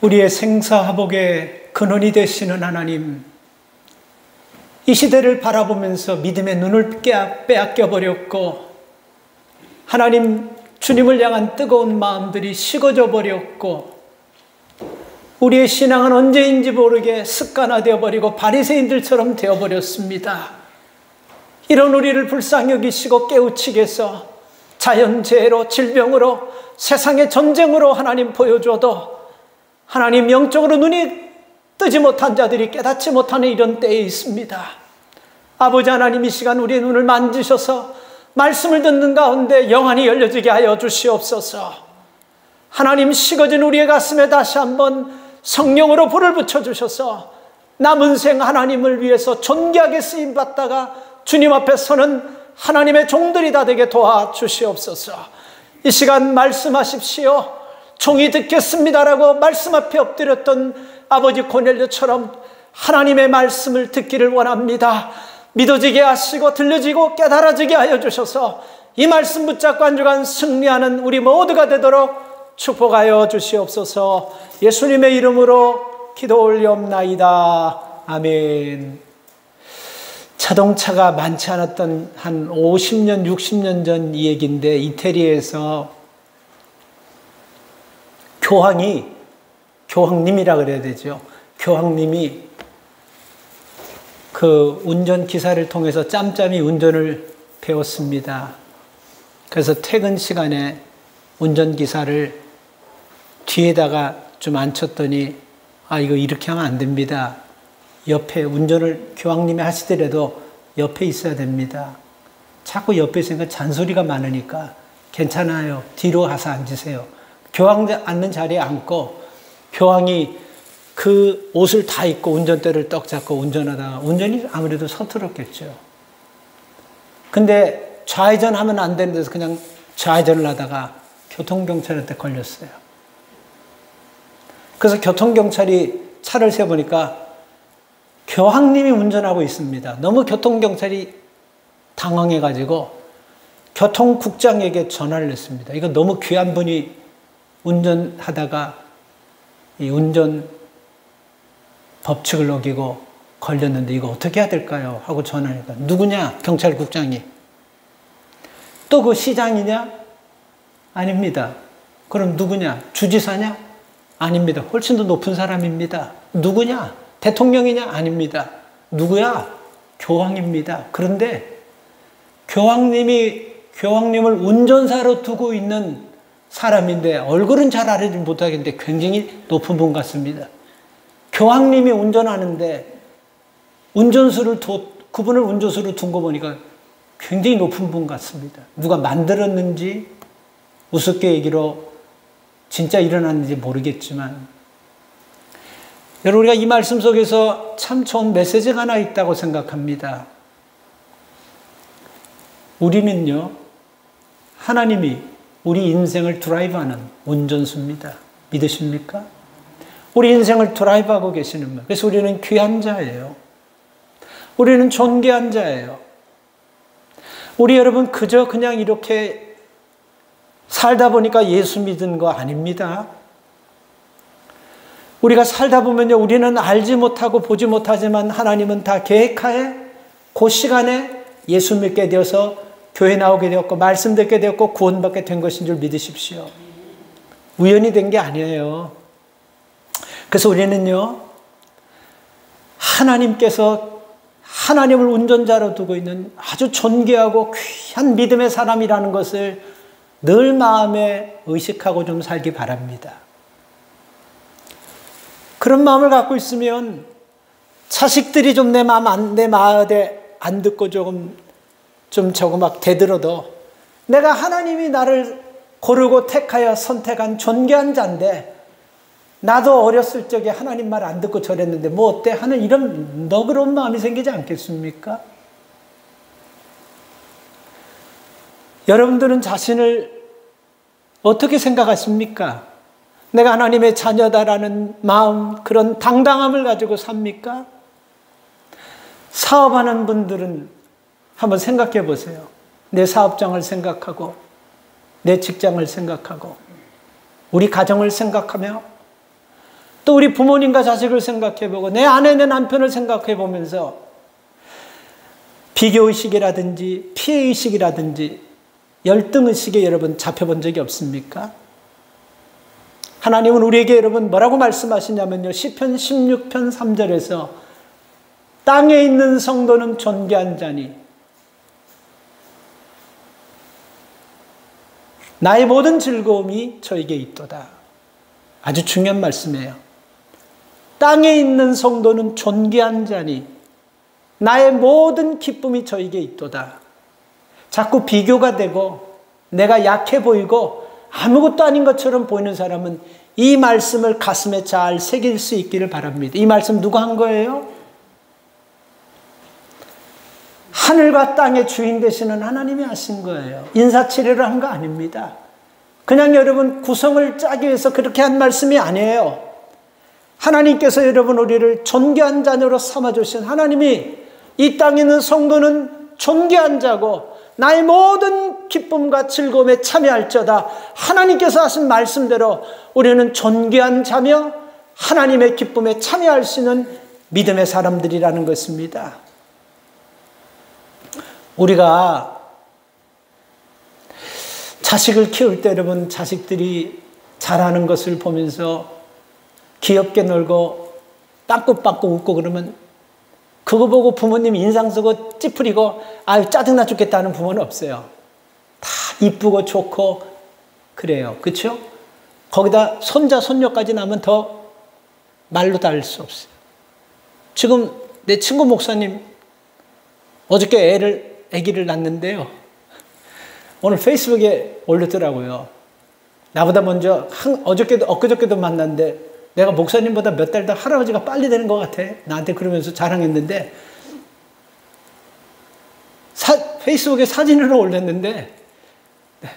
우리의 생사화복의 근원이 되시는 하나님, 이 시대를 바라보면서 믿음의 눈을 빼앗겨버렸고, 하나님 주님을 향한 뜨거운 마음들이 식어져 버렸고, 우리의 신앙은 언제인지 모르게 습관화되어 버리고 바리새인들처럼 되어버렸습니다. 이런 우리를 불쌍히 여기시고 깨우치게 해서 자연재해로, 질병으로, 세상의 전쟁으로 하나님 보여줘도 하나님 영적으로 눈이 뜨지 못한 자들이 깨닫지 못하는 이런 때에 있습니다. 아버지 하나님, 이 시간 우리의 눈을 만지셔서 말씀을 듣는 가운데 영안이 열려지게 하여 주시옵소서. 하나님, 식어진 우리의 가슴에 다시 한번 성령으로 불을 붙여주셔서 남은 생 하나님을 위해서 존귀하게 쓰임받다가 주님 앞에 서는 하나님의 종들이 다 되게 도와주시옵소서. 이 시간 말씀하십시오. 종이 듣겠습니다라고 말씀 앞에 엎드렸던 아버지 고넬료처럼 하나님의 말씀을 듣기를 원합니다. 믿어지게 하시고 들려지고 깨달아지게 하여 주셔서 이 말씀 붙잡고 한 주간 승리하는 우리 모두가 되도록 축복하여 주시옵소서. 예수님의 이름으로 기도 올리옵나이다. 아멘. 자동차가 많지 않았던 한 50년, 60년 전 이 얘기인데, 이태리에서 교황님이라 그래야 되죠. 교황님이 그 운전기사를 통해서 짬짬이 운전을 배웠습니다. 그래서 퇴근 시간에 운전기사를 뒤에다가 좀 앉혔더니, 이거 이렇게 하면 안 됩니다. 옆에 운전을 교황님이 하시더라도 옆에 있어야 됩니다. 자꾸 옆에 있으니까 잔소리가 많으니까 괜찮아요. 뒤로 가서 앉으세요. 교황 앉는 자리에 앉고, 교황이 그 옷을 다 입고 운전대를 떡 잡고 운전하다가 운전이 아무래도 서툴었겠죠. 근데 좌회전하면 안 되는 데서 그냥 좌회전을 하다가 교통경찰한테 걸렸어요. 그래서 교통경찰이 차를 세보니까 교황님이 운전하고 있습니다. 너무 교통경찰이 당황해가지고 교통국장에게 전화를 했습니다. 이거 너무 귀한 분이 운전하다가 이 운전 법칙을 어기고 걸렸는데 이거 어떻게 해야 될까요? 하고 전화하니까, 누구냐? 경찰국장이. 또 그 시장이냐? 아닙니다. 그럼 누구냐? 주지사냐? 아닙니다. 훨씬 더 높은 사람입니다. 누구냐? 대통령이냐? 아닙니다. 누구야? 교황입니다. 그런데 교황님을 운전사로 두고 있는 사람인데 얼굴은 잘 알지 못하겠는데 굉장히 높은 분 같습니다. 교황님이 운전하는데 그분을 운전수로 둔 거 보니까 굉장히 높은 분 같습니다. 누가 만들었는지 우습게 얘기로 진짜 일어났는지 모르겠지만, 여러분, 우리가 이 말씀 속에서 참 좋은 메시지가 하나 있다고 생각합니다. 우리는요, 하나님이 우리 인생을 드라이브하는 운전수입니다. 믿으십니까? 우리 인생을 드라이브하고 계시는 분. 그래서 우리는 귀한 자예요. 우리는 존귀한 자예요. 우리 여러분 그저 그냥 이렇게 살다 보니까 예수 믿은 거 아닙니다. 우리가 살다 보면요, 우리는 알지 못하고 보지 못하지만 하나님은 다 계획하에 그 시간에 예수 믿게 되어서 교회 나오게 되었고 말씀 듣게 되었고 구원받게 된 것인 줄 믿으십시오. 우연히 된 게 아니에요. 그래서 우리는요, 하나님께서 하나님을 운전자로 두고 있는 아주 존귀하고 귀한 믿음의 사람이라는 것을 늘 마음에 의식하고 좀 살기 바랍니다. 그런 마음을 갖고 있으면 자식들이 좀 내 말에 안 듣고 조금 막 대들어도 내가 하나님이 나를 고르고 택하여 선택한 존귀한 자인데, 나도 어렸을 적에 하나님 말 안 듣고 저랬는데 뭐 어때? 하는 이런 너그러운 마음이 생기지 않겠습니까? 여러분들은 자신을 어떻게 생각하십니까? 내가 하나님의 자녀다라는 마음, 그런 당당함을 가지고 삽니까? 사업하는 분들은 한번 생각해 보세요. 내 사업장을 생각하고 내 직장을 생각하고 우리 가정을 생각하며 또 우리 부모님과 자식을 생각해보고 내 아내, 내 남편을 생각해보면서 비교의식이라든지 피해의식이라든지 열등의식에 여러분 잡혀본 적이 없습니까? 하나님은 우리에게 여러분 뭐라고 말씀하시냐면요. 시편 16편 3절에서 땅에 있는 성도는 존귀한 자니 나의 모든 즐거움이 저에게 있도다. 아주 중요한 말씀이에요. 땅에 있는 성도는 존귀한 자니 나의 모든 기쁨이 저에게 있도다. 자꾸 비교가 되고 내가 약해 보이고 아무것도 아닌 것처럼 보이는 사람은 이 말씀을 가슴에 잘 새길 수 있기를 바랍니다. 이 말씀 누가 한 거예요? 하늘과 땅의 주인 되시는 하나님이 하신 거예요. 인사치레를 한 거 아닙니다. 그냥 여러분 구성을 짜기 위해서 그렇게 한 말씀이 아니에요. 하나님께서 여러분 우리를 존귀한 자녀로 삼아주신 하나님이 이 땅에 있는 성도는 존귀한 자고 나의 모든 기쁨과 즐거움에 참여할지어다. 하나님께서 하신 말씀대로 우리는 존귀한 자며 하나님의 기쁨에 참여할 수 있는 믿음의 사람들이라는 것입니다. 우리가 자식을 키울 때 여러분 자식들이 잘하는 것을 보면서 귀엽게 놀고 빵긋빵긋 웃고 그러면 그거 보고 부모님 인상 쓰고 찌푸리고 아유 짜증나 죽겠다는 부모는 없어요. 다 이쁘고 좋고 그래요. 그렇죠? 거기다 손자 손녀까지 나면 더 말로 다 할 수 없어요. 지금 내 친구 목사님 어저께 아기를 낳는데요. 오늘 페이스북에 올렸더라고요. 나보다 먼저 엊그저께도 만났는데 내가 목사님보다 몇 달 더 할아버지가 빨리 되는 것 같아. 나한테 그러면서 자랑했는데 페이스북에 사진을 올렸는데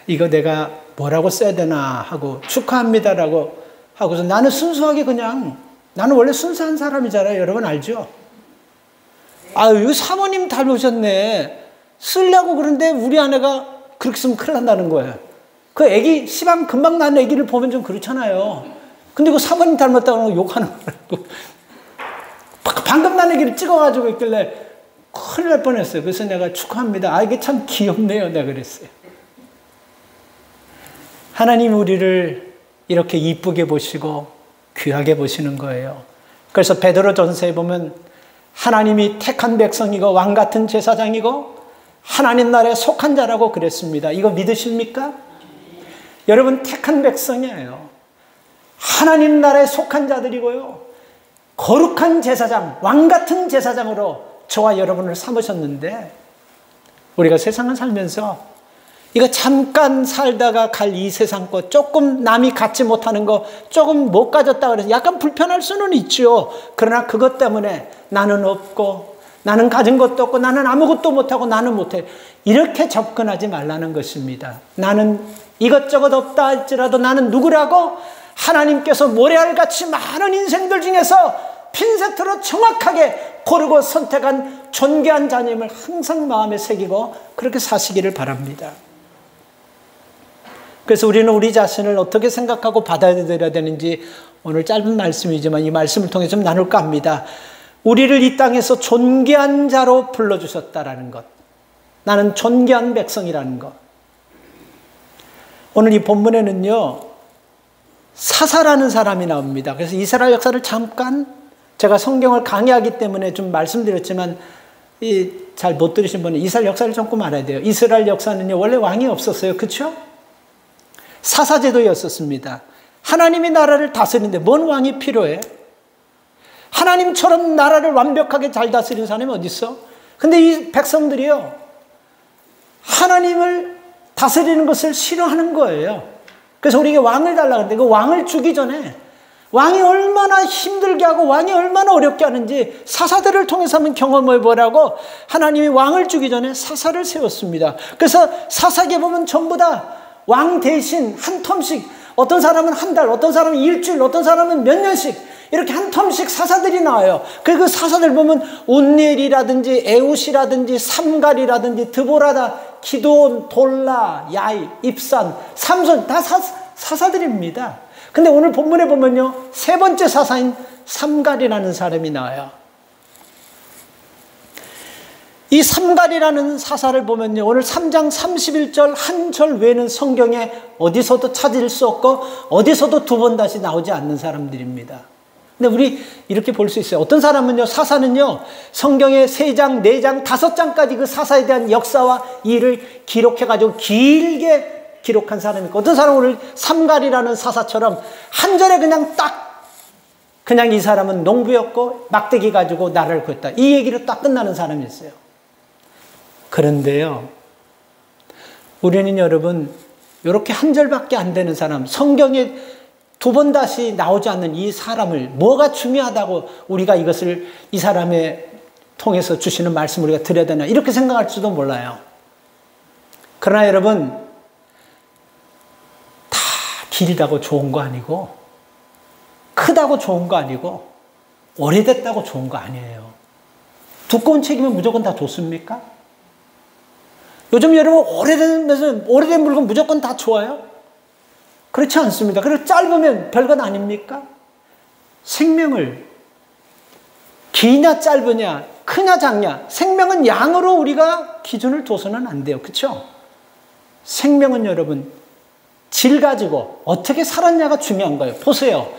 이거 내가 뭐라고 써야 되나 하고 축하합니다라고 하고서 나는 순수하게 그냥 나는 원래 순수한 사람이잖아요. 여러분 알죠? 아유 이거 사모님 닮으셨네. 쓰려고 그러는데 우리 아내가 그렇게 쓰면 큰일 난다는 거예요. 그 애기 시방 금방 난 애기를 보면 좀 그렇잖아요. 근데 그 사모님 닮았다고 욕하는 거라고. 방금 난 애기를 찍어가지고 있길래 큰일 날 뻔했어요. 그래서 내가 축하합니다. 아 이게 참 귀엽네요. 내가 그랬어요. 하나님 우리를 이렇게 이쁘게 보시고 귀하게 보시는 거예요. 그래서 베드로전서에 보면 하나님이 택한 백성이고 왕같은 제사장이고 하나님 나라에 속한 자라고 그랬습니다. 이거 믿으십니까? 여러분 택한 백성이에요. 하나님 나라에 속한 자들이고요. 거룩한 제사장, 왕같은 제사장으로 저와 여러분을 삼으셨는데 우리가 세상을 살면서 이거 잠깐 살다가 갈 이 세상 거 조금 남이 갖지 못하는 거 조금 못 가졌다 그래서 약간 불편할 수는 있죠. 그러나 그것 때문에 나는 없고 나는 가진 것도 없고 나는 아무것도 못하고 나는 못해. 이렇게 접근하지 말라는 것입니다. 나는 이것저것 없다 할지라도 나는 누구라고 하나님께서 모래알같이 많은 인생들 중에서 핀세트로 정확하게 고르고 선택한 존귀한 자님을 항상 마음에 새기고 그렇게 사시기를 바랍니다. 그래서 우리는 우리 자신을 어떻게 생각하고 받아들여야 되는지 오늘 짧은 말씀이지만 이 말씀을 통해 좀 나눌까 합니다. 우리를 이 땅에서 존귀한 자로 불러주셨다라는 것. 나는 존귀한 백성이라는 것. 오늘 이 본문에는요. 사사라는 사람이 나옵니다. 그래서 이스라엘 역사를 잠깐 제가 성경을 강의하기 때문에 좀 말씀드렸지만 잘 못 들으신 분은 이스라엘 역사를 조금 알아야 돼요. 이스라엘 역사는요. 원래 왕이 없었어요. 그렇죠? 사사제도였었습니다. 하나님이 나라를 다스리는데 뭔 왕이 필요해? 하나님처럼 나라를 완벽하게 잘 다스리는 사람이 어디 있어? 근데 이 백성들이요. 하나님을 다스리는 것을 싫어하는 거예요. 그래서 우리에게 왕을 달라고 하는데 그 왕을 주기 전에 왕이 얼마나 힘들게 하고 왕이 얼마나 어렵게 하는지 사사들을 통해서 한번 경험해 보라고 하나님이 왕을 주기 전에 사사를 세웠습니다. 그래서 사사기에 보면 전부 다 왕 대신 한 텀씩 어떤 사람은 한 달, 어떤 사람은 일주일, 어떤 사람은 몇 년씩 이렇게 한 텀씩 사사들이 나와요. 그 사사들 보면 온니엘이라든지 에웃이라든지 삼갈이라든지 드보라다, 기도온, 돌라, 야이, 입산, 삼손 다 사사들입니다. 근데 오늘 본문에 보면요, 세 번째 사사인 삼갈이라는 사람이 나와요. 이 삼갈이라는 사사를 보면요, 오늘 3장 31절 한 절 외에는 성경에 어디서도 찾을 수 없고 어디서도 두 번 다시 나오지 않는 사람들입니다. 근데 우리 이렇게 볼 수 있어요. 어떤 사람은요, 사사는요, 성경의 3장, 4장, 5장까지 그 사사에 대한 역사와 일을 기록해가지고 길게 기록한 사람이 있고, 어떤 사람은 오늘 삼갈이라는 사사처럼 한 절에 그냥 딱, 그냥 이 사람은 농부였고 막대기 가지고 나라를 구했다, 이 얘기로 딱 끝나는 사람이 있어요. 그런데요, 우리는 여러분, 이렇게 한 절밖에 안 되는 사람, 성경에 두 번 다시 나오지 않는 이 사람을, 뭐가 중요하다고 우리가 이것을 이 사람의 통해서 주시는 말씀을 우리가 드려야 되나, 이렇게 생각할지도 몰라요. 그러나 여러분, 다 길다고 좋은 거 아니고, 크다고 좋은 거 아니고, 오래됐다고 좋은 거 아니에요. 두꺼운 책이면 무조건 다 좋습니까? 요즘 여러분, 오래된 물건 무조건 다 좋아요? 그렇지 않습니다. 그리고 짧으면 별건 아닙니까? 생명을 기냐 짧으냐, 크냐 작냐, 생명은 양으로 우리가 기준을 둬서는 안 돼요. 그렇죠? 생명은 여러분, 질 가지고 어떻게 살았냐가 중요한 거예요. 보세요.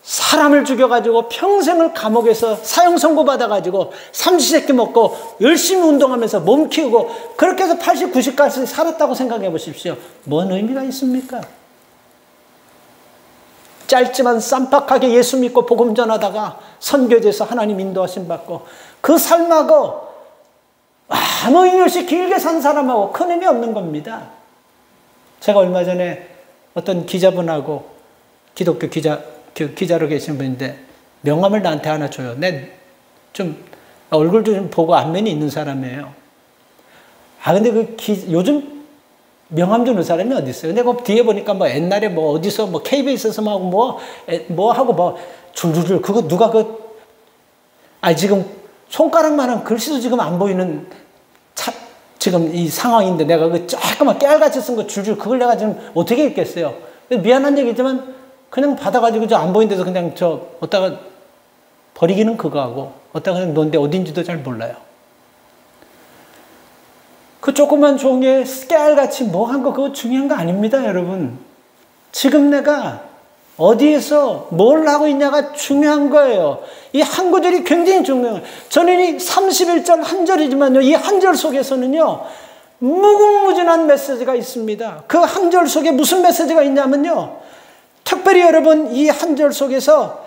사람을 죽여가지고 평생을 감옥에서 사형 선고 받아가지고 삼시세끼 먹고 열심히 운동하면서 몸 키우고 그렇게 해서 80, 90까지 살았다고 생각해 보십시오. 뭔 의미가 있습니까? 짧지만 쌈박하게 예수 믿고 복음 전하다가 선교지에서 하나님 인도하심 받고 그 삶하고 아무 의미 없이 길게 산 사람하고 큰 의미 없는 겁니다. 제가 얼마 전에 어떤 기자분하고, 기독교 기자로 계신 분인데 명함을 나한테 하나 줘요. 내 좀 얼굴도 좀 보고 안면이 있는 사람이에요. 근데 요즘 명함 주는 사람이 어디 있어요? 근데 그 뒤에 보니까 뭐 옛날에 뭐 어디서 뭐 KBS에서 뭐 하고 뭐 줄줄줄 그거 누가 지금 손가락만한 글씨도 지금 안 보이는 지금 이 상황인데 내가 그 조그만 깨알같이 쓴 거 줄줄 그걸 내가 지금 어떻게 읽겠어요? 미안한 얘기지만 그냥 받아가지고 안 보이는 데서 그냥 어디다가 버리기는 그거 하고 어디다가 그냥 놓는데 어딘지도 잘 몰라요. 그 조그만 종이에 깨알같이 뭐 한 거 그거 중요한 거 아닙니다, 여러분. 지금 내가 어디에서 뭘 하고 있냐가 중요한 거예요. 이 한 구절이 굉장히 중요해요. 저는 이 31절 한 절이지만요, 이 한 절 속에서는요, 무궁무진한 메시지가 있습니다. 그 한 절 속에 무슨 메시지가 있냐면요, 특별히 여러분 이 한 절 속에서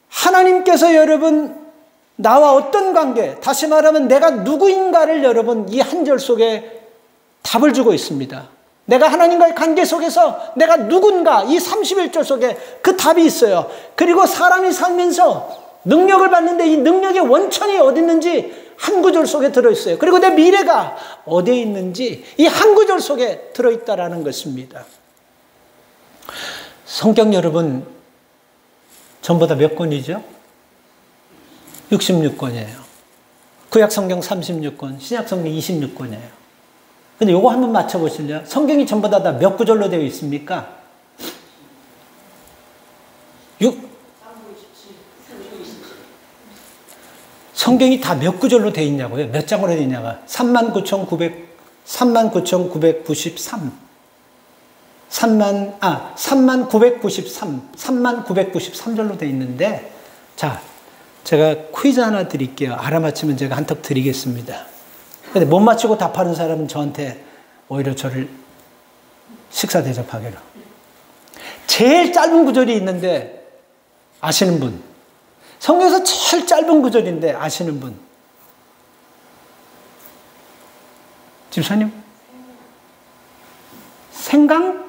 하나님께서 여러분 나와 어떤 관계, 다시 말하면 내가 누구인가를 여러분 이 한 절 속에 답을 주고 있습니다. 내가 하나님과의 관계 속에서 내가 누군가, 이 31절 속에 그 답이 있어요. 그리고 사람이 살면서 능력을 받는데 이 능력의 원천이 어디 있는지 한 구절 속에 들어있어요. 그리고 내 미래가 어디에 있는지 이 한 구절 속에 들어있다라는 것입니다. 성경 여러분 전부 다 몇 권이죠? 66권이에요. 구약성경 36권, 신약성경 26권이에요. 근데 요거 한번 맞춰보실래요? 성경이 전부 다 몇 구절로 되어 있습니까? 성경이 다 몇 구절로 되어 있냐고요? 몇 장으로 되어 있냐고. 39,993. 3993절로 되어 있는데, 자, 제가 퀴즈 하나 드릴게요. 알아맞히면 제가 한턱 드리겠습니다. 근데 못 맞히고 답하는 사람은 저한테 오히려 저를 식사 대접하기로. 제일 짧은 구절이 있는데 아시는 분? 성경에서 제일 짧은 구절인데 아시는 분? 집사님? 생략?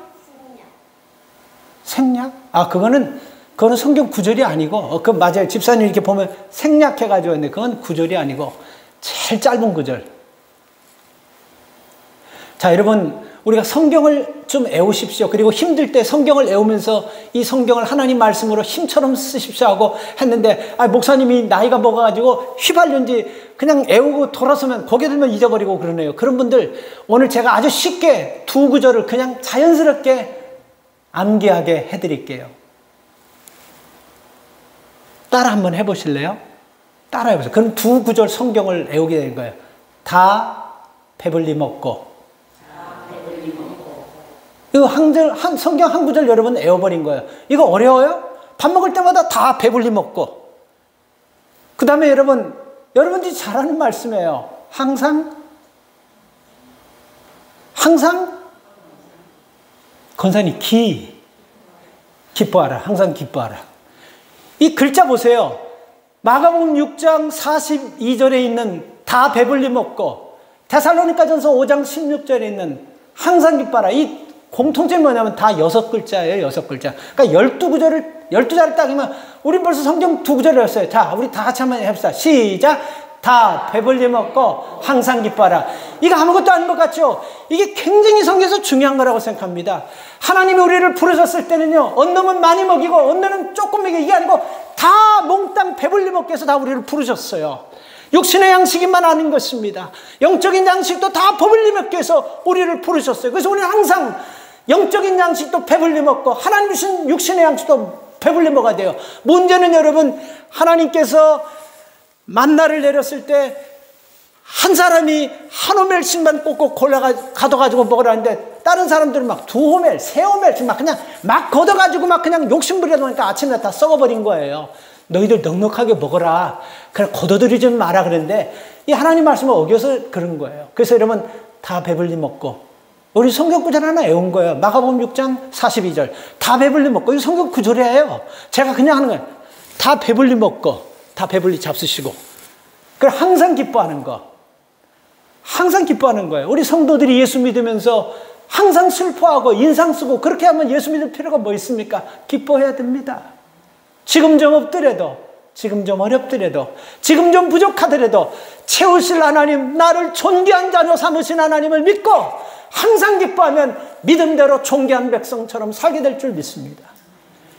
그거는 성경 구절이 아니고, 맞아요. 집사님 이렇게 보면 생략해가지고 있는데, 그건 구절이 아니고, 제일 짧은 구절. 자, 여러분, 우리가 성경을 좀 애우십시오. 그리고 힘들 때 성경을 애우면서 이 성경을 하나님 말씀으로 힘처럼 쓰십시오 하고 했는데, 목사님이 나이가 먹어가지고 휘발유인지 그냥 애우고 돌아서면 고개 들면 잊어버리고 그러네요. 그런 분들, 오늘 제가 아주 쉽게 두 구절을 그냥 자연스럽게 암기하게 해드릴게요. 따라 한번 해보실래요? 따라 해보세요. 그럼 두 구절 성경을 외우게 된 거예요. 다 배불리 먹고. 이거 성경 한 구절 여러분 외워버린 거예요. 이거 어려워요? 밥 먹을 때마다 다 배불리 먹고. 그 다음에 여러분들이 잘하는 말씀이에요. 항상 권사님 기뻐하라. 항상 기뻐하라. 이 글자 보세요. 마가복음 6장 42절에 있는 다 배불리 먹고, 데살로니가전서 5장 16절에 있는 항상 기뻐하라. 이 공통점이 뭐냐면 다 6글자예요. 6글자. 그러니까 12자를 딱이면 우린 벌써 성경 2구절을 했어요. 자, 우리 다 같이 한번 해봅시다. 시작. 다 배불리 먹고 항상 기뻐하라. 이거 아무것도 아닌 것 같죠? 이게 굉장히 성경에서 중요한 거라고 생각합니다. 하나님이 우리를 부르셨을 때는요, 어느 놈은 많이 먹이고 어느 놈은 조금 먹이고, 이게 아니고 다 몽땅 배불리 먹기 위해서 다 우리를 부르셨어요. 육신의 양식이만 아닌 것입니다. 영적인 양식도 다 배불리 먹기 위해서 우리를 부르셨어요. 그래서 우리는 항상 영적인 양식도 배불리 먹고 하나님 주신 육신의 양식도 배불리 먹어야 돼요. 문제는 여러분, 하나님께서 만나를 내렸을 때 한 사람이 한 호멜씩만 꼭꼭 걷어가지고 먹으라는데, 다른 사람들은 막 2호멜, 3호멜씩 막 그냥 막 걷어가지고 막 그냥 욕심부려 놓으니까 아침에 다 썩어버린 거예요. 너희들 넉넉하게 먹어라. 그래, 걷어들이지 마라 그랬는데, 이 하나님 말씀을 어겨서 그런 거예요. 그래서 여러분, 다 배불리 먹고. 우리 성경 구절 하나 외운 거예요. 마가복음 6장 42절. 다 배불리 먹고. 이 성경 구절이에요. 제가 그냥 하는 거예요. 다 배불리 먹고, 다 배불리 잡수시고. 그래, 항상 기뻐하는 거. 항상 기뻐하는 거예요. 우리 성도들이 예수 믿으면서 항상 슬퍼하고 인상 쓰고 그렇게 하면 예수 믿을 필요가 뭐 있습니까? 기뻐해야 됩니다. 지금 좀 없더라도, 지금 좀 어렵더라도, 지금 좀 부족하더라도 채우실 하나님, 나를 존귀한 자녀 삼으신 하나님을 믿고 항상 기뻐하면 믿음대로 존귀한 백성처럼 살게 될 줄 믿습니다.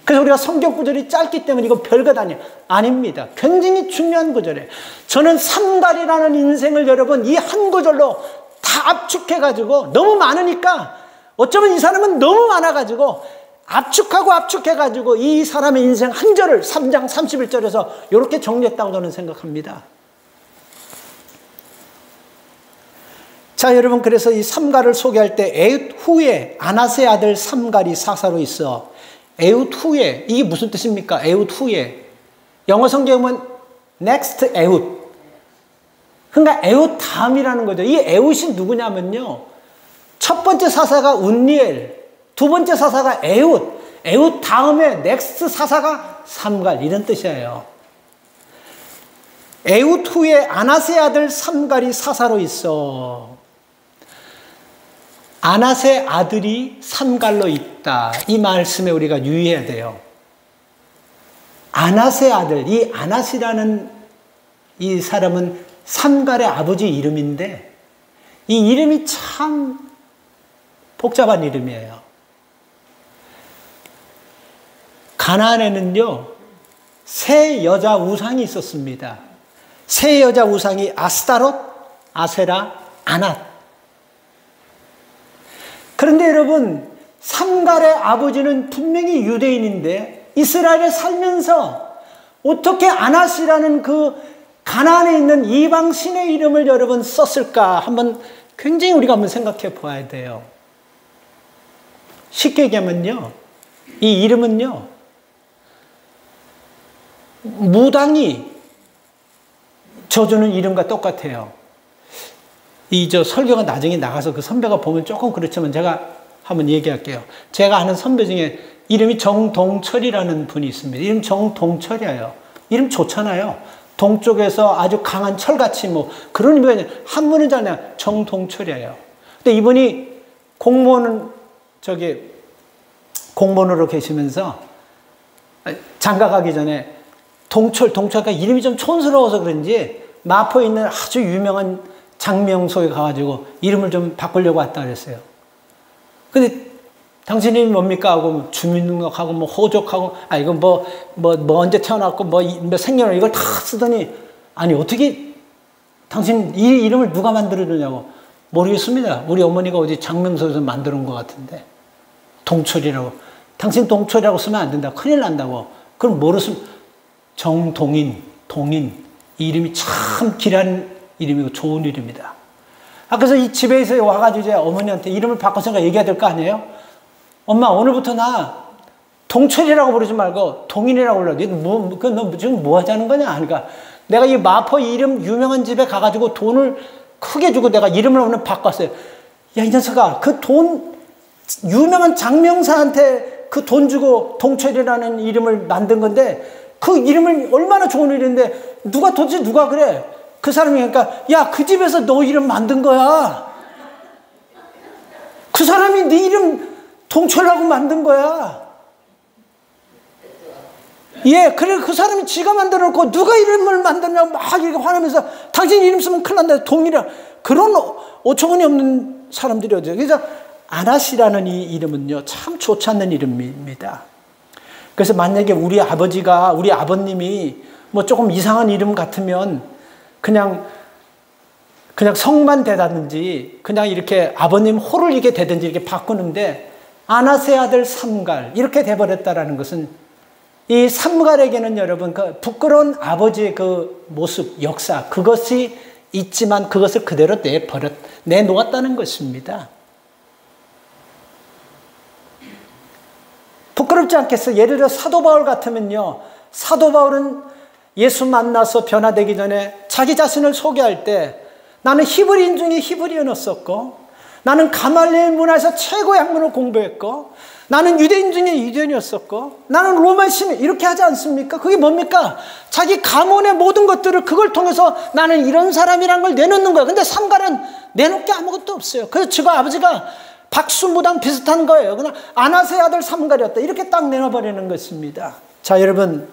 그래서 우리가 성경 구절이 짧기 때문에 이거 별것 아니에요. 아닙니다. 굉장히 중요한 구절이에요. 저는 삼갈이라는 인생을 여러분 이 한 구절로 다 압축해가지고, 너무 많으니까 어쩌면 이 사람은 너무 많아가지고 압축해가지고 이 사람의 인생 한 절을 3장 31절에서 이렇게 정리했다고 저는 생각합니다. 자, 여러분, 그래서 이 삼갈을 소개할 때 에웃 후에 아낫의 아들 삼갈이 사사로 있어. 에웃 후에, 이게 무슨 뜻입니까? 에웃 후에. 영어 성경은 next 에웃. 그러니까 에웃 다음이라는 거죠. 이 에웃이 누구냐면요, 첫 번째 사사가 운니엘, 두 번째 사사가 에웃, 에웃 다음에 넥스트 사사가 삼갈, 이런 뜻이에요. 에웃 후에 아낫의 아들 삼갈이 사사로 있어. 아낫의 아들이 삼갈로 있다. 이 말씀에 우리가 유의해야 돼요. 아낫의 아들, 이 아낫이라는 이 사람은 삼갈의 아버지 이름인데, 이 이름이 참 복잡한 이름이에요. 가나안에는요, 세 여자 우상이 있었습니다. 세 여자 우상이 아스타롯, 아세라, 아낫. 그런데 여러분, 삼갈의 아버지는 분명히 유대인인데 이스라엘에 살면서 어떻게 아낫이라는 그 가나안에 있는 이방 신의 이름을 여러분 썼을까? 한번 굉장히 우리가 한번 생각해 보아야 돼요. 쉽게 얘기하면요, 이 이름은요, 무당이 져주는 이름과 똑같아요. 설교가 나중에 나가서 그 선배가 보면 조금 그렇지만 제가 한번 얘기할게요. 제가 아는 선배 중에 이름이 정동철이라는 분이 있습니다. 이름 정동철이에요. 이름 좋잖아요. 동쪽에서 아주 강한 철같이 뭐 그런 의미가 아니라 한문은 잖아요. 정동철이에요. 근데 이분이 공무원으로 계시면서 장가 가기 전에 동철가 이름이 좀 촌스러워서 그런지 마포에 있는 아주 유명한 장명소에 가가지고 이름을 좀 바꾸려고 왔다 그랬어요. 근데 당신이 뭡니까? 하고 주민등록하고 뭐 호적하고, 이거 뭐 언제 태어났고 뭐 생년월 이걸 다 쓰더니, 아니 어떻게 당신 이 이름을 누가 만들어주냐고. 모르겠습니다. 우리 어머니가 어디 장명소에서 만들어 온 것 같은데. 동철이라고. 당신 동철이라고 쓰면 안 된다. 큰일 난다고. 그럼 뭐로 쓰면? 정동인, 동인. 이 이름이 참 귀한 이름이고 좋은 이름이다. 그래서 이 집에서 와가지고 이제 어머니한테 이름을 바꿔서 얘기해야 될 거 아니에요? 엄마, 오늘부터 나 동철이라고 부르지 말고 동인이라고 불러. 너 지금 뭐 하자는 거냐? 그러니까 내가 이 마포 이름 유명한 집에 가가지고 돈을 크게 주고 내가 이름을 오늘 바꿨어요. 야, 이 녀석아, 그 돈, 유명한 장명사한테 그 돈 주고 동철이라는 이름을 만든 건데 그 이름을 얼마나 좋은 이름인데 도대체 누가 그래? 그 사람이 그러니까 야, 그 집에서 너 이름 만든 거야. 그 사람이 네 이름 동철라고 만든 거야. 예, 그래, 그 사람이 지가 만들어 놓고 누가 이름을 만드냐고 막 이렇게 화내면서 당신 이름 쓰면 큰일 난다. 동일이라. 그런 어처구니 없는 사람들이 어디요. 그래서 아나시라는 이 이름은요, 참 좋지 않는 이름입니다. 그래서 만약에 우리 아버님이 뭐 조금 이상한 이름 같으면 그냥 성만 대다든지 그냥 이렇게 아버님 호를 이렇게 대든지 이렇게 바꾸는데 아나스의 아들 삼갈 이렇게 돼버렸다라는 것은 이 삼갈에게는 여러분 그 부끄러운 아버지의 그 모습, 역사 그것이 있지만 그것을 그대로 내놓았다는 것입니다. 부끄럽지 않겠어요? 예를 들어 사도 바울 같으면요. 사도 바울은 예수 만나서 변화되기 전에 자기 자신을 소개할 때 나는 히브리인 중에 히브리인이었었고 나는 가말리엘 문화에서 최고의 학문을 공부했고 나는 유대인 중에 유대인이었었고 나는 로마 시민 이렇게 하지 않습니까? 그게 뭡니까? 자기 가문의 모든 것들을 그걸 통해서 나는 이런 사람이란 걸 내놓는 거예요. 근데 삼갈은 내놓을 게 아무것도 없어요. 그래서 지가 아버지가 박수무당 비슷한 거예요. 그냥 아나스의 아들 삼갈이었다. 이렇게 딱 내놔버리는 것입니다. 자, 여러분,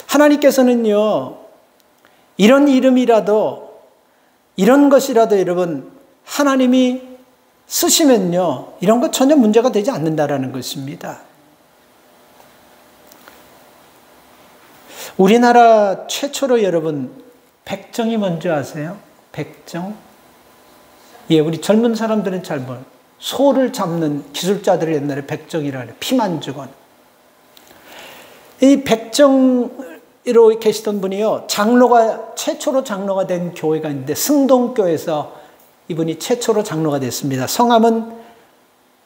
하나님께서는요, 이런 이름이라도, 이런 것이라도 여러분, 하나님이 쓰시면요, 이런 거 전혀 문제가 되지 않는다라는 것입니다. 우리나라 최초로 여러분, 백정이 뭔지 아세요? 백정? 예, 우리 젊은 사람들은 잘 몰라요. 소를 잡는 기술자들을 옛날에 백정이라 그래요. 피만주건. 이 백정으로 계시던 분이요. 최초로 장로가 된 교회가 있는데 승동교에서 이분이 최초로 장로가 됐습니다. 성함은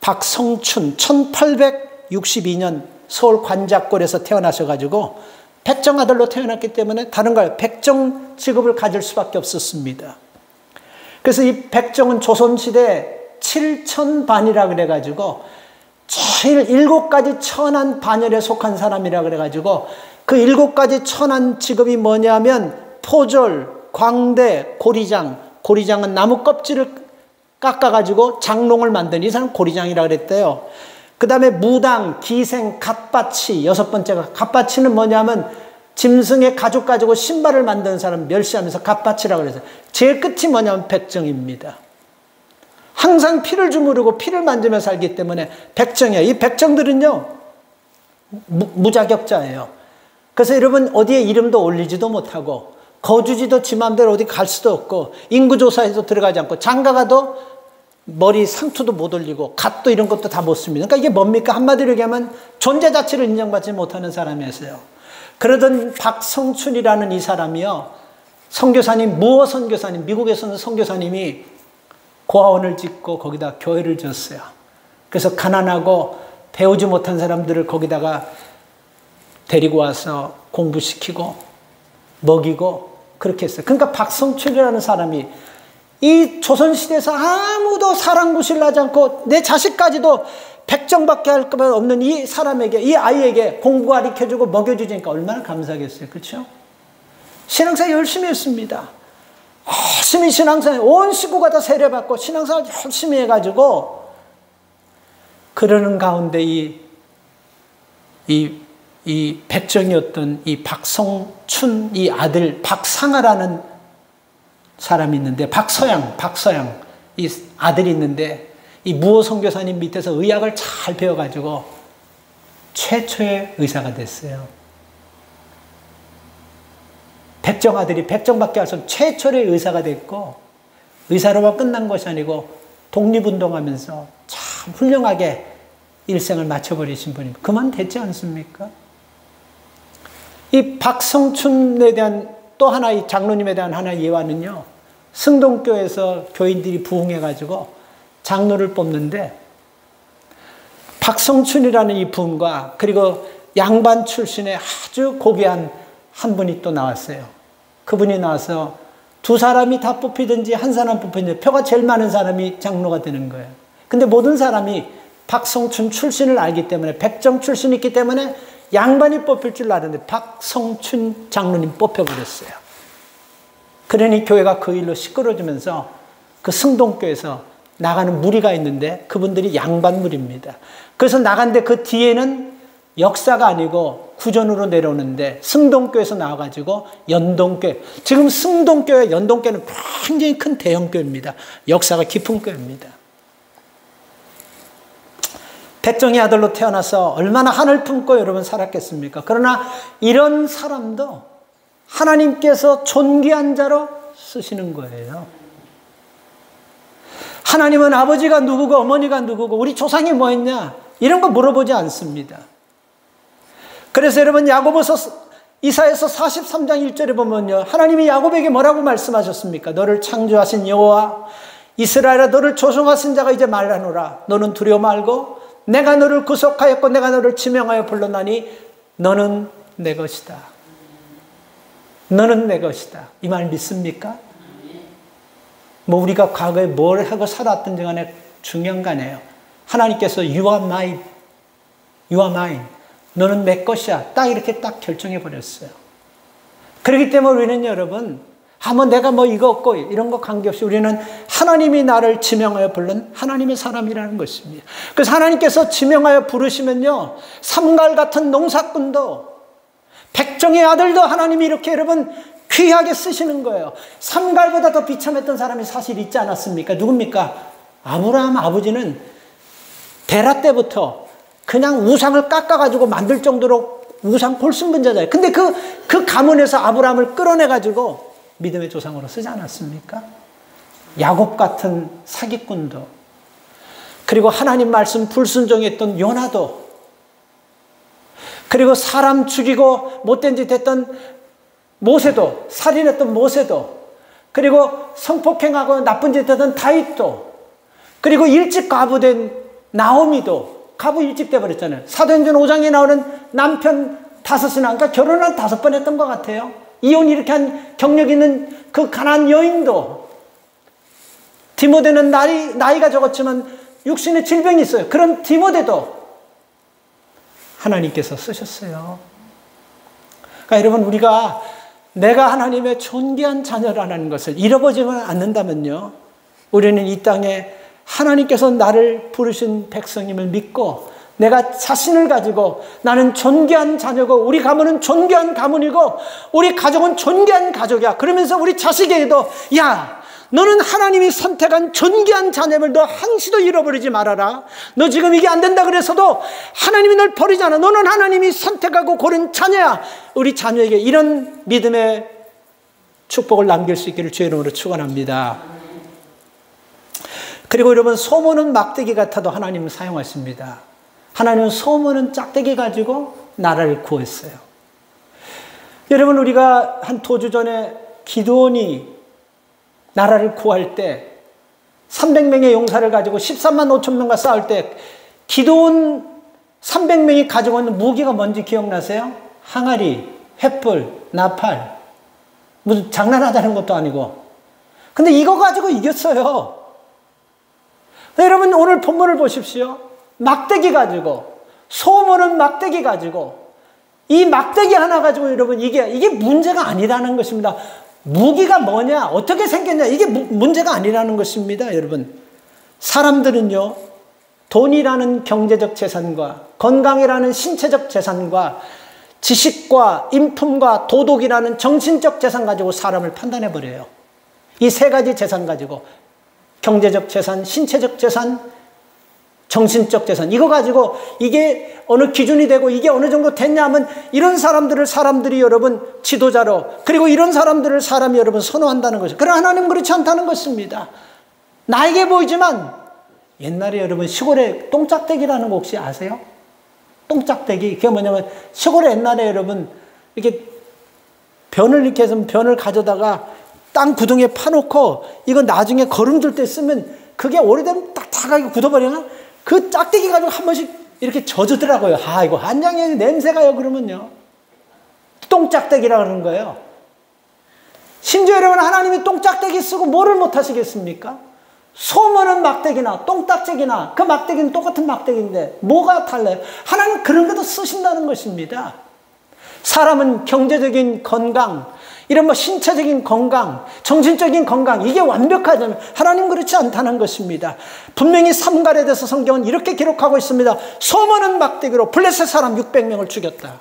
박성춘, 1862년 서울 관작골에서 태어나셔가지고 백정 아들로 태어났기 때문에 다른 걸 백정 직업을 가질 수밖에 없었습니다. 그래서 이 백정은 조선시대 7천반이라 그래가지고 제일 7가지 천한 반열에 속한 사람이라 그래가지고 그 7가지 천한 직업이 뭐냐면 포졸, 광대, 고리장. 고리장은 나무 껍질을 깎아가지고 장롱을 만든 이 사람 고리장이라 그랬대요. 그 다음에 무당, 기생, 갓바치 6번째가 갓바치는 뭐냐면 짐승의 가죽 가지고 신발을 만드는 사람 멸시하면서 갓바치라고 그래서 제일 끝이 뭐냐면 백정입니다. 항상 피를 주무르고 피를 만지며 살기 때문에 백정이에요. 이 백정들은요 무자격자예요. 그래서 여러분 어디에 이름도 올리지도 못하고 거주지도 지 마음대로 어디 갈 수도 없고 인구조사에도 들어가지 않고 장가가도 머리 상투도 못 올리고 갓도 이런 것도 다 못 씁니다. 그러니까 이게 뭡니까? 한마디로 얘기하면 존재 자체를 인정받지 못하는 사람이었어요. 그러던 박성춘이라는 이 사람이요. 선교사님, 무어 선교사님, 미국에서는 선교사님이 고아원을 짓고 거기다 교회를 지었어요. 그래서 가난하고 배우지 못한 사람들을 거기다가 데리고 와서 공부시키고 먹이고 그렇게 했어요. 그러니까 박성춘이라는 사람이 이 조선시대에서 아무도 사랑구실을 하지 않고 내 자식까지도 백정밖에 할 것 없는 이 사람에게, 이 아이에게 공부 가르쳐주고 먹여주니까 얼마나 감사하겠어요. 그렇죠? 신앙생활 열심히 했습니다. 열심히 신앙생활, 온 식구가 다 세례받고 신앙생활 열심히 해가지고 그러는 가운데 이 백정이었던 이 박성춘 이 아들 박상아라는 사람이 있는데 박서양 이 아들이 있는데 이 무어 선교사님 밑에서 의학을 잘 배워가지고 최초의 의사가 됐어요. 백정 아들이 백정밖에 할 수 없는 최초의 의사가 됐고 의사로만 끝난 것이 아니고 독립운동하면서 참 훌륭하게 일생을 마쳐버리신 분입니다. 그만 됐지 않습니까? 이 박성춘에 대한 또 하나의 장로님에 대한 하나의 예화는요, 승동교에서 교인들이 부흥해가지고 장로를 뽑는데 박성춘이라는 이 분과 그리고 양반 출신의 아주 고귀한 한 분이 또 나왔어요. 그분이 나와서 두 사람이 다 뽑히든지 한 사람 뽑히든지 표가 제일 많은 사람이 장로가 되는 거예요. 근데 모든 사람이 박성춘 출신을 알기 때문에, 백정 출신이 있기 때문에 양반이 뽑힐 줄 알았는데 박성춘 장로님 뽑혀버렸어요. 그러니 교회가 그 일로 시끄러지면서 그 승동교에서 나가는 무리가 있는데 그분들이 양반 무리입니다. 그래서 나간데 그 뒤에는 역사가 아니고 구전으로 내려오는데 승동교에서 나와가지고 연동교회, 지금 승동교회, 연동교회는 굉장히 큰 대형교회입니다. 역사가 깊은 교회입니다. 백정의 아들로 태어나서 얼마나 한을 품고 여러분 살았겠습니까? 그러나 이런 사람도 하나님께서 존귀한 자로 쓰시는 거예요. 하나님은 아버지가 누구고 어머니가 누구고 우리 조상이 뭐 했냐 이런 거 물어보지 않습니다. 그래서 여러분 야고보서 이사야서 43장 1절에 보면요, 하나님이 야곱에게 뭐라고 말씀하셨습니까? 너를 창조하신 여호와 이스라엘아, 너를 조성하신 자가 이제 말하노라. 너는 두려워 말고 내가 너를 구속하였고 내가 너를 지명하여 불렀나니 너는 내 것이다. 너는 내 것이다. 이 말 믿습니까? 뭐 우리가 과거에 뭘 하고 살았든지 간에 중요한 거 아니에요. 하나님께서 You are mine. You are mine. 너는 내 것이야. 딱 이렇게 딱 결정해 버렸어요. 그렇기 때문에 우리는 여러분, 내가 뭐 이거 없고 이런 거 관계없이 우리는 하나님이 나를 지명하여 부른 하나님의 사람이라는 것입니다. 그래서 하나님께서 지명하여 부르시면요, 삼갈 같은 농사꾼도 백정의 아들도 하나님이 이렇게 여러분 귀하게 쓰시는 거예요. 삼갈보다 더 비참했던 사람이 사실 있지 않았습니까? 누굽니까? 아브라함 아버지는 데라 때부터 그냥 우상을 깎아가지고 만들 정도로 우상 골순분자잖아요. 근데 그 가문에서 아브라함을 끌어내가지고 믿음의 조상으로 쓰지 않았습니까? 야곱 같은 사기꾼도, 그리고 하나님 말씀 불순종했던 요나도, 그리고 사람 죽이고 못된 짓 했던 모세도, 살인했던 모세도, 그리고 성폭행하고 나쁜 짓 했던 다윗도, 그리고 일찍 과부된 나오미도 과부 일찍 돼버렸잖아요. 사도행전 5장에 나오는 남편 5이나, 그러니까 결혼은 5번 했던 것 같아요. 이혼 이렇게 한 경력 있는 그 가나안 여인도, 디모데는 나이가 적었지만 육신에 질병이 있어요. 그런 디모데도 하나님께서 쓰셨어요. 그러니까 여러분, 우리가 내가 하나님의 존귀한 자녀라는 것을 잃어버리지만 않는다면요, 우리는 이 땅에 하나님께서 나를 부르신 백성임을 믿고 내가 자신을 가지고 나는 존귀한 자녀고 우리 가문은 존귀한 가문이고 우리 가족은 존귀한 가족이야. 그러면서 우리 자식에게도, 야, 너는 하나님이 선택한 존귀한 자녀임을 너 한시도 잃어버리지 말아라. 너 지금 이게 안 된다 그래서도 하나님이 널 버리지 않아. 너는 하나님이 선택하고 고른 자녀야. 우리 자녀에게 이런 믿음의 축복을 남길 수 있기를 주의 이름으로 축원합니다. 그리고 여러분, 소모는 막대기 같아도 하나님은 사용하십니다. 하나님은 소모는 짝대기 가지고 나라를 구했어요. 여러분, 우리가 한 도주 전에 기드온이 나라를 구할 때 300명의 용사를 가지고 13만 5천 명과 싸울 때 기드온 300명이 가지고 있는 무기가 뭔지 기억나세요? 항아리, 횃불, 나팔. 무슨 장난하자는 것도 아니고. 근데 이거 가지고 이겼어요. 여러분, 오늘 본문을 보십시오. 막대기 가지고, 소모는 막대기 가지고, 이 막대기 하나 가지고 여러분, 이게 문제가 아니라는 것입니다. 무기가 뭐냐, 어떻게 생겼냐, 이게 문제가 아니라는 것입니다. 여러분, 사람들은요, 돈이라는 경제적 재산과 건강이라는 신체적 재산과 지식과 인품과 도덕이라는 정신적 재산 가지고 사람을 판단해 버려요. 이 세 가지 재산 가지고, 경제적 재산, 신체적 재산, 정신적 재산, 이거 가지고 이게 어느 기준이 되고 이게 어느 정도 됐냐 하면 이런 사람들이 여러분 지도자로, 그리고 이런 사람들을 사람이 여러분 선호한다는 것이죠. 그러나 하나님은 그렇지 않다는 것입니다. 나에게 보이지만 옛날에 여러분 시골에 똥짝대기라는 거 혹시 아세요? 똥짝대기. 그게 뭐냐면 시골에 옛날에 여러분 이렇게 변을 이렇게 해서 변을 가져다가 땅 구덩이에 파놓고 이거 나중에 거름들 때 쓰면 그게 오래되면 딱딱하게 굳어버리면 그 짝대기 가지고 한 번씩 이렇게 젖으더라고요. 아, 이거 한장에 냄새가요. 그러면요. 똥짝대기라 그러는 거예요. 심지어 여러분 하나님이 똥짝대기 쓰고 뭐를 못 하시겠습니까? 소머는 막대기나 똥딱지기나 그 막대기는 똑같은 막대기인데 뭐가 달라요? 하나님 그런 것도 쓰신다는 것입니다. 사람은 경제적인 건강, 이런 뭐 신체적인 건강, 정신적인 건강 이게 완벽하다면 하나님 그렇지 않다는 것입니다. 분명히 삼갈에 대해서 성경은 이렇게 기록하고 있습니다. 소머는 막대기로 블레셋 사람 600명을 죽였다.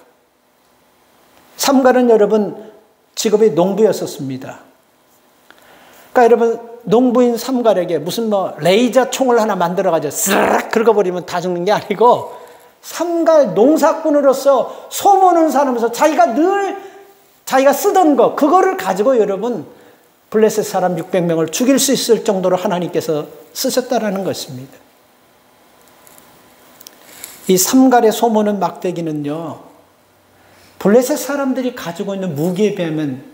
삼갈은 여러분 직업이 농부였었습니다. 그러니까 여러분 농부인 삼갈에게 무슨 뭐 레이저 총을 하나 만들어가지고 스르륵 긁어버리면 다 죽는 게 아니고 삼갈 농사꾼으로서 소모는 사람으로서 자기가 쓰던 거 그거를 가지고 여러분 블레셋 사람 600명을 죽일 수 있을 정도로 하나님께서 쓰셨다라는 것입니다. 이 삼갈의 소모는 막대기는요 블레셋 사람들이 가지고 있는 무기에 비하면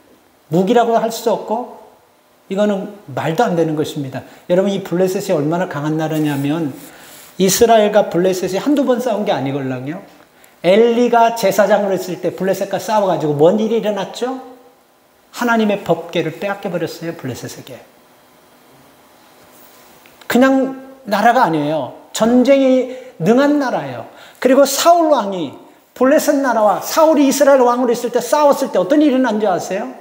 무기라고 할 수 없고 이거는 말도 안 되는 것입니다. 여러분 이 블레셋이 얼마나 강한 나라냐면 이스라엘과 블레셋이 한두 번 싸운 게 아니걸랑요. 엘리가 제사장을 했을 때 블레셋과 싸워가지고 뭔 일이 일어났죠? 하나님의 법궤를 빼앗겨 버렸어요. 블레셋에게. 그냥 나라가 아니에요. 전쟁이 능한 나라예요. 그리고 사울 왕이 블레셋 나라와 사울이 이스라엘 왕으로 있을 때 싸웠을 때 어떤 일이 일어난 줄 아세요?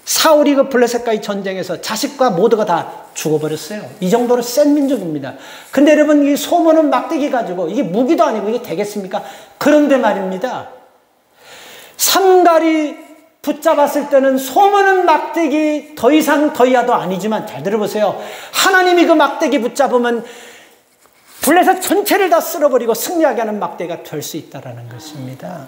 사울이 그 블레셋과의 전쟁에서 자식과 모두가 다 죽어버렸어요. 이 정도로 센 민족입니다. 근데 여러분 이 소모는 막대기 가지고 이게 무기도 아니고 이게 되겠습니까? 그런데 말입니다. 삼갈이 붙잡았을 때는 소모는 막대기 더 이상 더 이하도 아니지만 잘 들어보세요. 하나님이 그 막대기 붙잡으면 블레셋 전체를 다 쓸어버리고 승리하게 하는 막대기가 될 수 있다는 것입니다.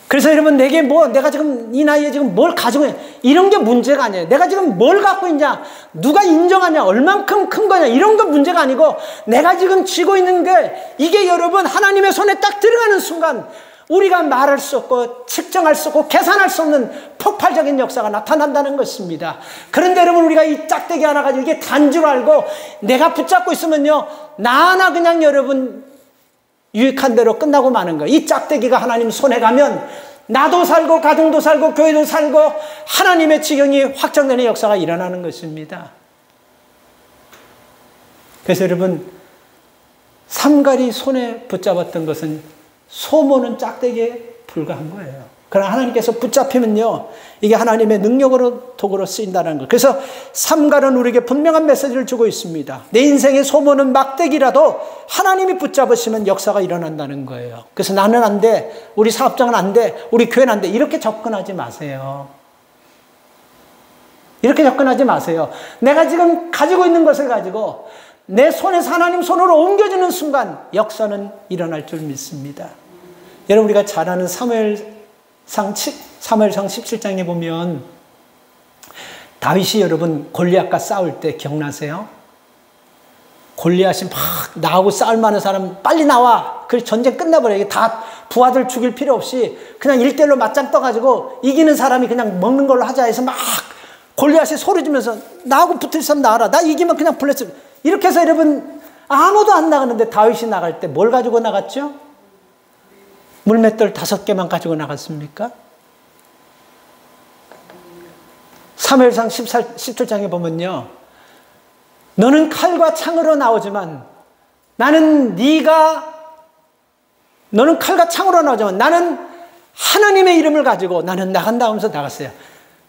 그래서 여러분 내가 지금 이 나이에 지금 뭘 가지고 있냐 이런 게 문제가 아니에요. 내가 지금 뭘 갖고 있냐 누가 인정하냐 얼만큼 큰 거냐 이런 건 문제가 아니고 내가 지금 쥐고 있는 게 이게 여러분 하나님의 손에 딱 들어가는 순간 우리가 말할 수 없고 측정할 수 없고 계산할 수 없는 폭발적인 역사가 나타난다는 것입니다. 그런데 여러분 우리가 이 짝대기 하나 가지고 이게 단 줄 알고 내가 붙잡고 있으면요 나나 그냥 여러분 유익한 대로 끝나고 마는 거예요. 이 짝대기가 하나님 손에 가면 나도 살고 가정도 살고 교회도 살고 하나님의 지경이 확장되는 역사가 일어나는 것입니다. 그래서 여러분 삼갈이 손에 붙잡았던 것은 소모는 짝대기에 불과한 거예요. 그러나 하나님께서 붙잡히면요 이게 하나님의 능력으로 도구로 쓰인다는 것. 그래서 삼갈은 우리에게 분명한 메시지를 주고 있습니다. 내 인생의 소모는 막대기라도 하나님이 붙잡으시면 역사가 일어난다는 거예요. 그래서 나는 안 돼, 우리 사업장은 안 돼, 우리 교회는 안 돼 이렇게 접근하지 마세요. 이렇게 접근하지 마세요. 내가 지금 가지고 있는 것을 가지고 내 손에서 하나님 손으로 옮겨주는 순간 역사는 일어날 줄 믿습니다. 여러분 우리가 잘 아는 사무엘상 17장에 보면 다윗이 여러분 골리앗과 싸울 때 기억나세요? 골리앗이 막 나하고 싸울 만한 사람 빨리 나와. 그래서 전쟁 끝나버려요. 다 부하들 죽일 필요 없이 그냥 1대1로 맞짱 떠가지고 이기는 사람이 그냥 먹는 걸로 하자 해서 막 골리앗이 소리 지면서 나하고 붙을 사람 나와라. 나 이기면 그냥 블레셋. 이렇게 해서 여러분 아무도 안 나가는데 다윗이 나갈 때 뭘 가지고 나갔죠? 물맷돌 5개만 가지고 나갔습니까? 사무엘상 17장에 보면요. 너는 칼과 창으로 나오지만 너는 칼과 창으로 나오지만 나는 하나님의 이름을 가지고 나는 나간다 하면서 나갔어요.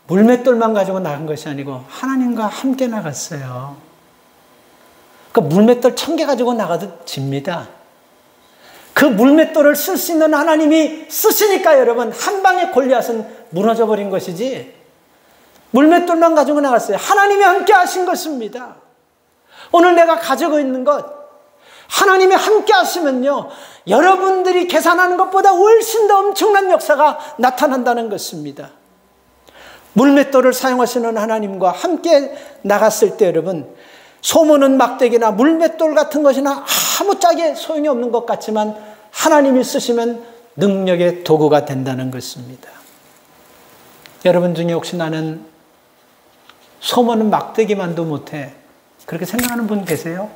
물맷돌만 가지고 나간 것이 아니고 하나님과 함께 나갔어요. 그 물맷돌 1000개 가지고 나가도 집니다. 그 물맷돌을 쓸 수 있는 하나님이 쓰시니까 여러분 한 방에 골리앗은 무너져 버린 것이지 물맷돌만 가지고 나갔어요. 하나님이 함께 하신 것입니다. 오늘 내가 가지고 있는 것 하나님이 함께 하시면요 여러분들이 계산하는 것보다 훨씬 더 엄청난 역사가 나타난다는 것입니다. 물맷돌을 사용하시는 하나님과 함께 나갔을 때 여러분 소모는 막대기나 물맷돌 같은 것이나 아무짝에 소용이 없는 것 같지만 하나님이 쓰시면 능력의 도구가 된다는 것입니다. 여러분 중에 혹시 나는 소모는 막대기만도 못해, 그렇게 생각하는 분 계세요?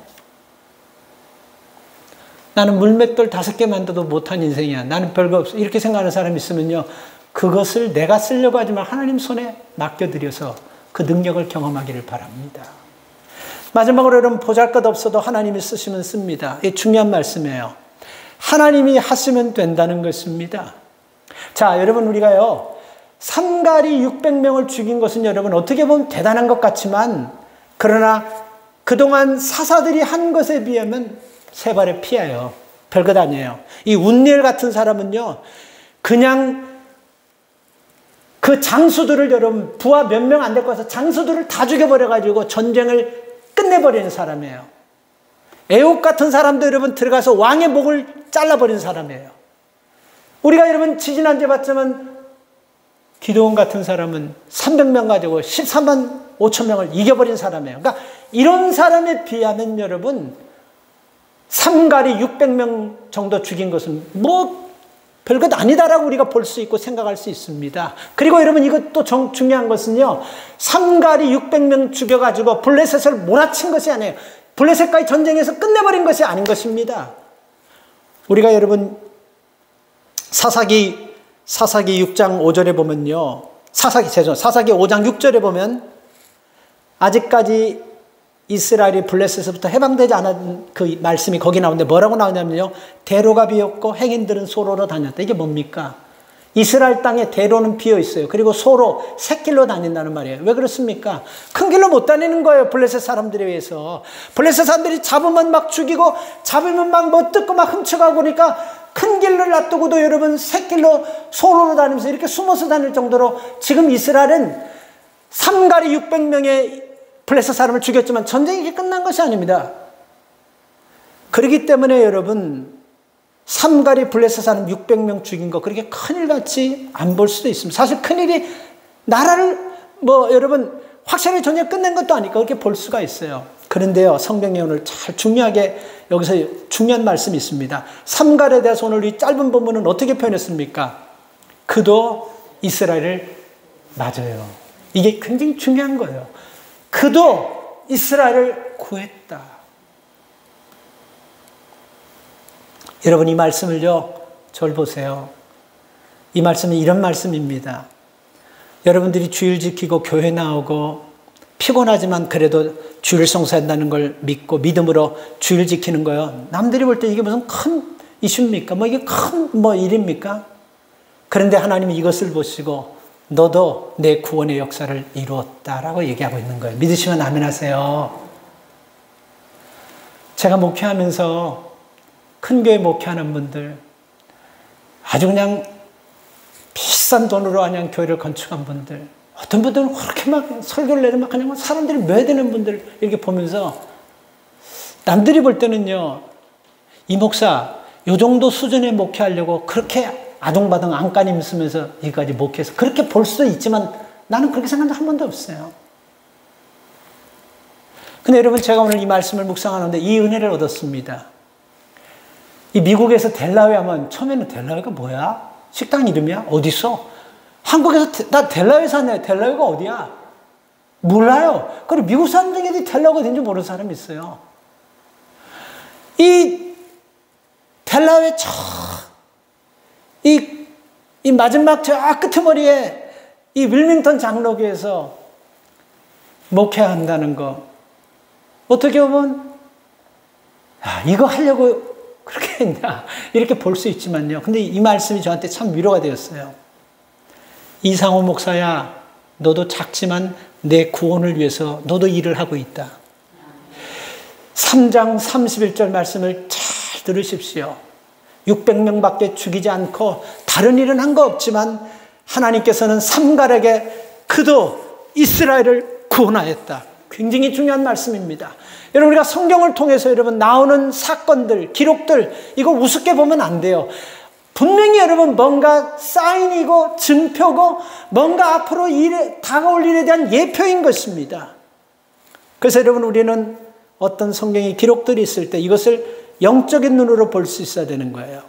나는 물맷돌 5개 만들어도 못한 인생이야, 나는 별거 없어, 이렇게 생각하는 사람이 있으면요, 그것을 내가 쓰려고 하지만 하나님 손에 맡겨드려서 그 능력을 경험하기를 바랍니다. 마지막으로 여러분, 보잘것없어도 하나님이 쓰시면 씁니다. 이 중요한 말씀이에요. 하나님이 하시면 된다는 것입니다. 자, 여러분, 우리가요, 삼가리 600명을 죽인 것은 여러분 어떻게 보면 대단한 것 같지만, 그러나 그동안 사사들이 한 것에 비하면 세 발의 피예요. 별것 아니에요. 이 운니엘 같은 사람은요, 그냥 그 장수들을, 여러분 부하 몇 명 안 될 것 같아서 장수들을 다 죽여버려가지고 전쟁을 끝내버리는 사람이에요. 에옥 같은 사람도 여러분 들어가서 왕의 목을 잘라버린 사람이에요. 우리가 여러분 지지난주에 봤지만 기드온 같은 사람은 300명 가지고 13만 5천 명을 이겨버린 사람이에요. 그러니까 이런 사람에 비하면 여러분 삼가리 600명 정도 죽인 것은 뭐 별것 아니다라고 우리가 볼 수 있고 생각할 수 있습니다. 그리고 여러분 이것도 중요한 것은요, 삼가리 600명 죽여가지고 블레셋을 몰아친 것이 아니에요. 블레셋과의 전쟁에서 끝내버린 것이 아닌 것입니다. 우리가 여러분 사사기 6장 5절에 보면요, 사사기 5장 6절에 보면 아직까지 이스라엘이 블레셋에서부터 해방되지 않은 그 말씀이 거기 나오는데 뭐라고 나오냐면요, 대로가 비었고 행인들은 소로로 다녔다. 이게 뭡니까? 이스라엘 땅에 대로는 비어 있어요. 그리고 소로, 샛길로 다닌다는 말이에요. 왜 그렇습니까? 큰 길로 못 다니는 거예요, 블레셋 사람들에 의해서. 블레셋 사람들이 잡으면 막 죽이고 잡으면 막 못 뜯고 막 훔쳐가고 그러니까 큰 길을 놔두고도 여러분 샛길로 소로로 다니면서 이렇게 숨어서 다닐 정도로 지금 이스라엘은 삼가리 600명의 블레셋 사람을 죽였지만 전쟁이 끝난 것이 아닙니다. 그렇기 때문에 여러분 삼가리 블레셋 사람 600명 죽인 거 그렇게 큰일같이 안 볼 수도 있습니다. 사실 큰일이 나라를 뭐 여러분 확실히 전쟁 끝낸 것도 아니까 그렇게 볼 수가 있어요. 그런데요, 성경에 오늘 잘 중요하게 여기서 중요한 말씀이 있습니다. 삼갈에 대해서 오늘 이 짧은 본문은 어떻게 표현했습니까? 그도 이스라엘을 맞아요. 이게 굉장히 중요한 거예요. 그도 이스라엘을 구했다. 여러분 이 말씀을요, 저를 보세요. 이 말씀은 이런 말씀입니다. 여러분들이 주일 지키고 교회 나오고 피곤하지만 그래도 주일 성사한다는 걸 믿고 믿음으로 주일 지키는 거요, 남들이 볼 때 이게 무슨 큰 이슈입니까? 뭐 이게 큰 뭐 일입니까? 그런데 하나님이 이것을 보시고 너도 내 구원의 역사를 이루었다라고 얘기하고 있는 거예요. 믿으시면 아멘 하세요. 제가 목회하면서 큰 교회 목회하는 분들, 아주 그냥 비싼 돈으로 그냥 교회를 건축한 분들, 어떤 분들은 그렇게 막 설교를 내면 그냥 사람들이 매대는 분들 이렇게 보면서 남들이 볼 때는요, 이 목사 이 정도 수준의 목회하려고 그렇게 아둥바둥 안간힘 쓰면서 여기까지 목회해서 그렇게 볼 수도 있지만 나는 그렇게 생각한 적 한 번도 없어요. 근데 여러분 제가 오늘 이 말씀을 묵상하는데 이 은혜를 얻었습니다. 이 미국에서 델라웨 하면 처음에는 델라웨가 뭐야? 식당 이름이야? 어디 있어? 한국에서 나 델라웨 사네. 델라웨가 어디야? 몰라요. 그리고 미국 사람 중에도 델라웨가 어딘지 모르는 사람이 있어요. 이 델라웨 이 마지막 저 끄트머리에 이 윌밍턴 장로교에서 목회한다는 거, 어떻게 보면 이거 하려고 그렇게 했냐 이렇게 볼 수 있지만요, 근데 이 말씀이 저한테 참 위로가 되었어요. 이상호 목사야, 너도 작지만 내 구원을 위해서 너도 일을 하고 있다. 3장 31절 말씀을 잘 들으십시오. 600명밖에 죽이지 않고 다른 일은 한 거 없지만 하나님께서는 삼갈에게 그도 이스라엘을 구원하였다. 굉장히 중요한 말씀입니다. 여러분 우리가 성경을 통해서 여러분 나오는 사건들, 기록들 이거 우습게 보면 안 돼요. 분명히 여러분 뭔가 사인이고 증표고 뭔가 앞으로 다가올 일에 대한 예표인 것입니다. 그래서 여러분 우리는 어떤 성경의 기록들이 있을 때 이것을 영적인 눈으로 볼 수 있어야 되는 거예요.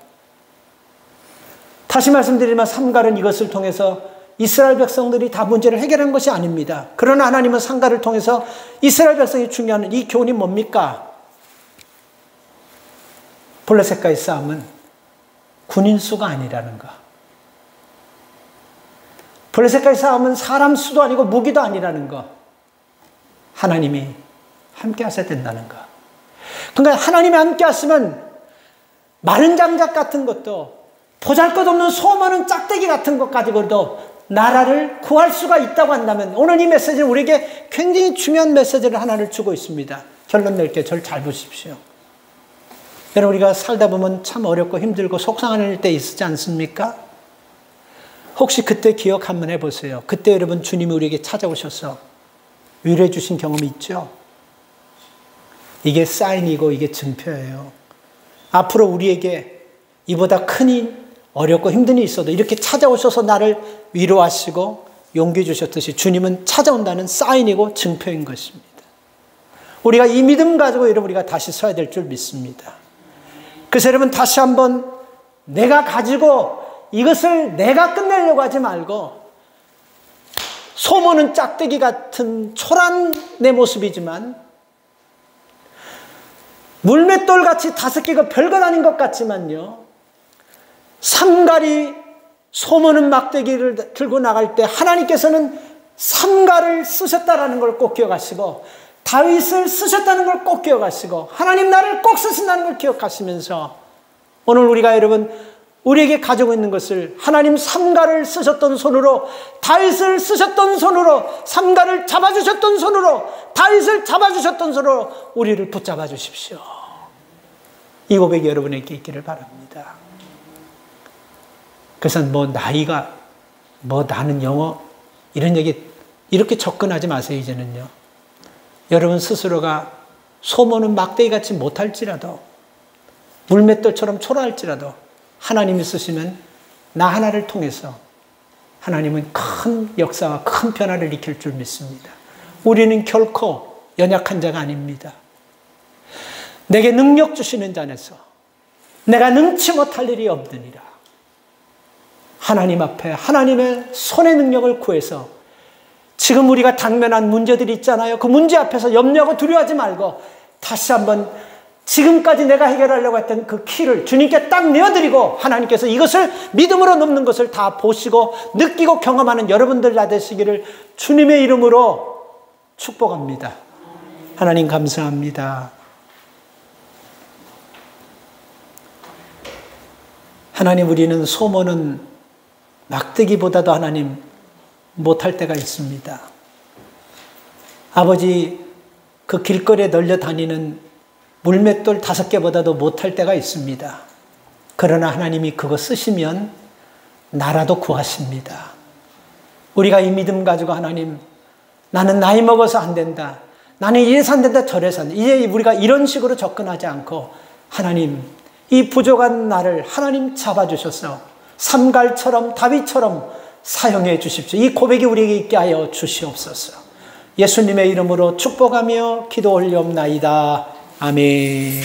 다시 말씀드리지만 삼갈은 이것을 통해서 이스라엘 백성들이 다 문제를 해결한 것이 아닙니다. 그러나 하나님은 삼갈을 통해서 이스라엘 백성이 중요한 이 교훈이 뭡니까? 블레셋과의 싸움은 군인 수가 아니라는 거. 블레셋과의 싸움은 사람 수도 아니고 무기도 아니라는 거. 하나님이 함께 하셔야 된다는 거. 그러니까 하나님이 함께 하시면 마른 장작 같은 것도 보잘것없는 소모는 짝대기 같은 것 가지고도 나라를 구할 수가 있다고 한다면 오늘 이 메시지는 우리에게 굉장히 중요한 메시지를 하나를 주고 있습니다. 결론 낼게요. 저를 잘 보십시오. 여러분 우리가 살다 보면 참 어렵고 힘들고 속상할 때 있지 않습니까? 혹시 그때 기억 한번 해보세요. 그때 여러분 주님이 우리에게 찾아오셔서 위로해 주신 경험이 있죠? 이게 사인이고 이게 증표예요. 앞으로 우리에게 이보다 큰 어렵고 힘든 일이 있어도 이렇게 찾아오셔서 나를 위로하시고 용기 주셨듯이 주님은 찾아온다는 사인이고 증표인 것입니다. 우리가 이 믿음 가지고 여러분 우리가 다시 서야 될 줄 믿습니다. 그래서 여러분 다시 한번 내가 가지고 이것을 내가 끝내려고 하지 말고 소모는 짝대기 같은 초라한 내 모습이지만 물맷돌같이 5개가 별것 아닌 것 같지만요. 삼갈이 소모는 막대기를 들고 나갈 때 하나님께서는 삼갈을 쓰셨다는 걸 꼭 기억하시고 다윗을 쓰셨다는 걸 꼭 기억하시고 하나님 나를 꼭 쓰신다는 걸 기억하시면서 오늘 우리가 여러분 우리에게 가지고 있는 것을 하나님 삼갈을 쓰셨던 손으로 다윗을 쓰셨던 손으로 삼갈을 잡아주셨던 손으로 다윗을 잡아주셨던 손으로 우리를 붙잡아 주십시오. 이 고백이 여러분에게 있기를 바랍니다. 그래서 뭐 나이가 뭐 나는 영어 이런 얘기 이렇게 접근하지 마세요. 이제는요. 여러분 스스로가 소모는 막대기같이 못할지라도 물맷돌처럼 초라할지라도 하나님이 쓰시면 나 하나를 통해서 하나님은 큰 역사와 큰 변화를 일으킬 줄 믿습니다. 우리는 결코 연약한 자가 아닙니다. 내게 능력 주시는 자 안에서 내가 능치 못할 일이 없느니라. 하나님 앞에 하나님의 손의 능력을 구해서 지금 우리가 당면한 문제들이 있잖아요. 그 문제 앞에서 염려하고 두려워하지 말고 다시 한번 지금까지 내가 해결하려고 했던 그 키를 주님께 딱 내어드리고 하나님께서 이것을 믿음으로 넘는 것을 다 보시고 느끼고 경험하는 여러분들 다 되시기를 주님의 이름으로 축복합니다. 하나님 감사합니다. 하나님 우리는 소모는 막대기보다도 하나님 못할 때가 있습니다. 아버지 그 길거리에 널려 다니는 물맷돌 5개보다도 못할 때가 있습니다. 그러나 하나님이 그거 쓰시면 나라도 구하십니다. 우리가 이 믿음 가지고 하나님 나는 나이 먹어서 안 된다. 나는 이래서 안 된다 저래서 안 된다. 이제 우리가 이런 식으로 접근하지 않고 하나님 이 부족한 나를 하나님 잡아주셔서 삼갈처럼 다윗처럼 사용해 주십시오. 이 고백이 우리에게 있게 하여 주시옵소서. 예수님의 이름으로 축복하며 기도 올리옵나이다. 아멘.